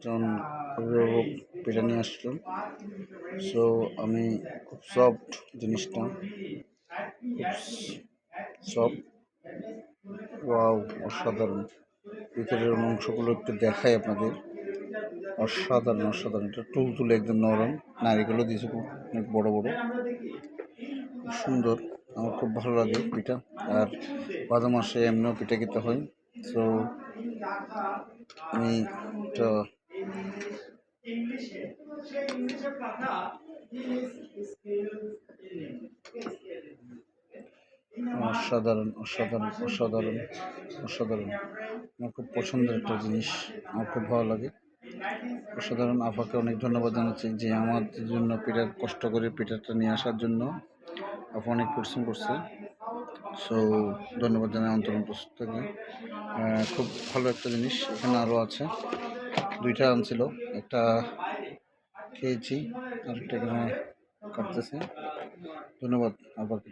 একজন অভিভাবক পিঠা নিয়ে আসছেন। সো আমি খুব সফট জিনিসটা, খুব সফট, ওয়াও, অসাধারণ। ভিতরের অংশগুলো একটু দেখাই আপনাদের, অসাধারণ অসাধারণ। এটা তুলতুলে একদম নরম, নারিকেলও দিয়েছে খুব অনেক বড় বড়, খুব সুন্দর। আমার খুব ভালো লাগে পিঠা। আর বারো মাসে এমনিও পিঠা খেতে হয়। সো আমি এটা অসাধারণ অসাধারণ অসাধারণ অসাধারণ। আমার খুব পছন্দের একটা জিনিস, আমার খুব ভালো লাগে। অসাধারণ। আপাকে অনেক ধন্যবাদ জানাচ্ছি যে আমাদের জন্য পিঠার কষ্ট করে পিঠাটা নিয়ে আসার জন্য আপা অনেক পরিশ্রম করছে। সো ধন্যবাদ জানাই অন্তর থেকে। খুব ভালো একটা জিনিস। এখানে আরও আছে, দুইটা আনছিল, একটা খেয়েছি, আরেকটা এখানে কাটতেছে। ধন্যবাদ আপাকে।